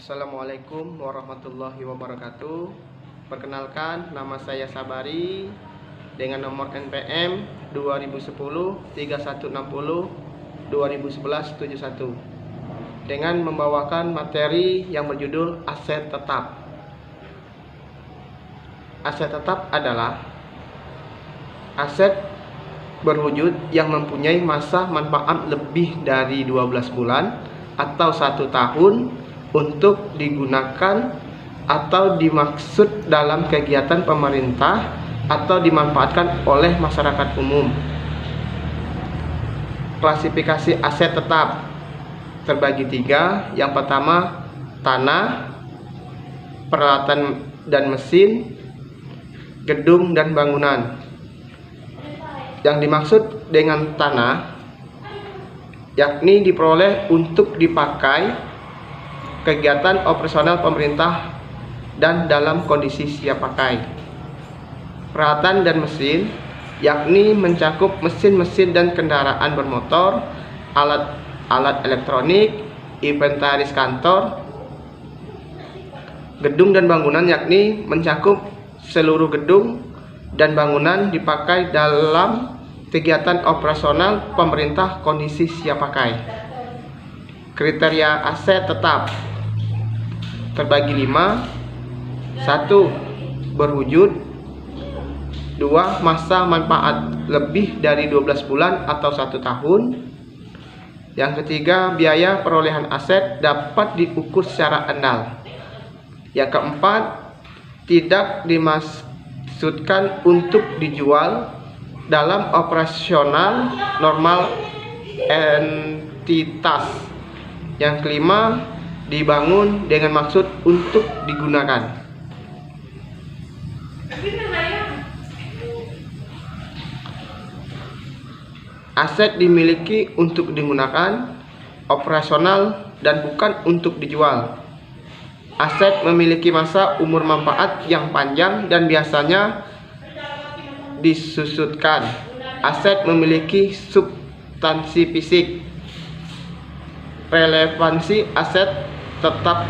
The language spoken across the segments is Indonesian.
Assalamualaikum warahmatullahi wabarakatuh. Perkenalkan, nama saya Sabari dengan nomor NPM 2010 3160 2011 71 dengan membawakan materi yang berjudul aset tetap. Aset tetap adalah aset berwujud yang mempunyai masa manfaat lebih dari 12 bulan atau 1 tahun untuk digunakan atau dimaksud dalam kegiatan pemerintah atau dimanfaatkan oleh masyarakat umum. Klasifikasi aset tetap terbagi 3. Yang pertama, tanah, peralatan dan mesin, gedung dan bangunan. Yang dimaksud dengan tanah yakni diperoleh untuk dipakai kegiatan operasional pemerintah dan dalam kondisi siap pakai. Peralatan dan mesin yakni mencakup mesin-mesin dan kendaraan bermotor, alat elektronik, inventaris kantor. Gedung dan bangunan yakni mencakup seluruh gedung dan bangunan dipakai dalam kegiatan operasional pemerintah kondisi siap pakai. Kriteria aset tetap terbagi 5. 1. Berwujud. 2. Masa manfaat lebih dari 12 bulan atau 1 tahun. Yang ketiga, biaya perolehan aset dapat diukur secara andal. Yang keempat, tidak dimaksudkan untuk dijual dalam operasional normal entitas. Yang kelima, dibangun dengan maksud untuk digunakan. Aset dimiliki untuk digunakan, operasional, dan bukan untuk dijual. Aset memiliki masa umur manfaat yang panjang dan biasanya disusutkan. Aset memiliki substansi fisik. Relevansi aset tetap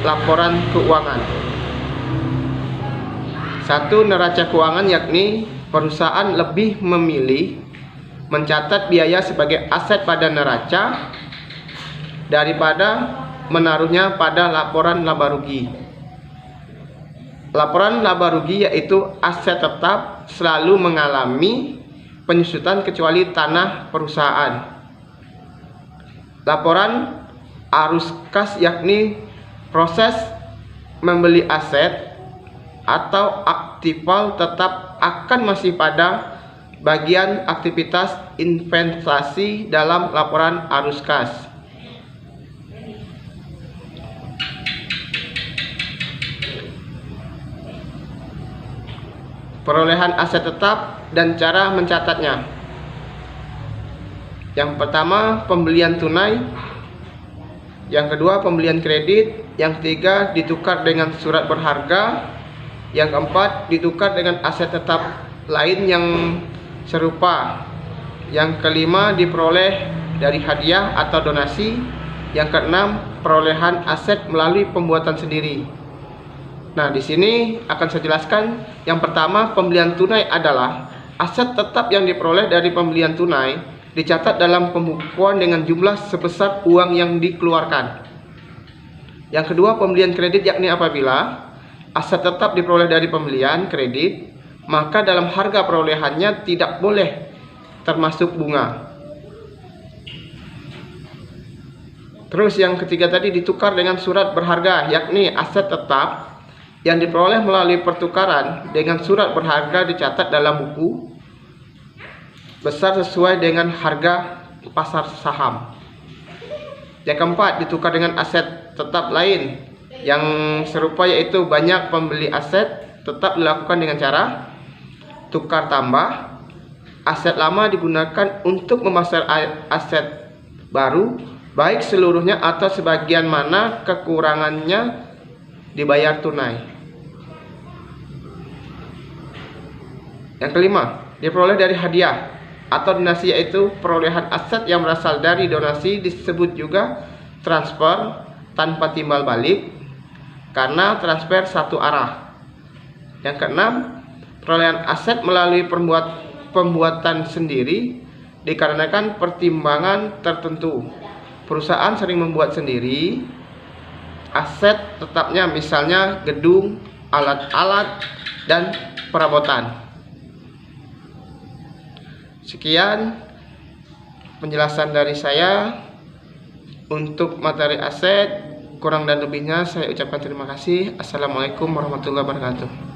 laporan keuangan. 1. Neraca keuangan yakni perusahaan lebih memilih mencatat biaya sebagai aset pada neraca daripada menaruhnya pada laporan laba rugi. Laporan laba rugi yaitu aset tetap selalu mengalami penyusutan kecuali tanah perusahaan. Laporan arus kas yakni proses membeli aset atau aktival tetap akan masih pada bagian aktivitas investasi dalam laporan arus kas. Perolehan aset tetap dan cara mencatatnya. Yang pertama, pembelian tunai. Yang kedua, pembelian kredit. Yang ketiga, ditukar dengan surat berharga. Yang keempat, ditukar dengan aset tetap lain yang serupa. Yang kelima, diperoleh dari hadiah atau donasi. Yang keenam, perolehan aset melalui pembuatan sendiri. Nah, di sini akan saya jelaskan. Yang pertama, pembelian tunai adalah aset tetap yang diperoleh dari pembelian tunai dicatat dalam pembukuan dengan jumlah sebesar uang yang dikeluarkan. Yang kedua, pembelian kredit yakni apabila aset tetap diperoleh dari pembelian kredit, maka dalam harga perolehannya tidak boleh termasuk bunga. Terus yang ketiga tadi ditukar dengan surat berharga, yakni aset tetap yang diperoleh melalui pertukaran dengan surat berharga dicatat dalam buku besar sesuai dengan harga pasar saham. Yang keempat, ditukar dengan aset tetap lain yang serupa yaitu banyak pembeli aset tetap dilakukan dengan cara tukar tambah. Aset lama digunakan untuk memasar aset baru, baik seluruhnya atau sebagian mana kekurangannya dibayar tunai. Yang kelima, diperoleh dari hadiah atau donasi, yaitu perolehan aset yang berasal dari donasi disebut juga transfer tanpa timbal balik karena transfer satu arah. Yang keenam, perolehan aset melalui pembuatan sendiri dikarenakan pertimbangan tertentu. Perusahaan sering membuat sendiri aset tetapnya, misalnya gedung, alat-alat, dan perabotan. Sekian penjelasan dari saya untuk materi aset. Kurang dan lebihnya saya ucapkan terima kasih. Assalamualaikum warahmatullahi wabarakatuh.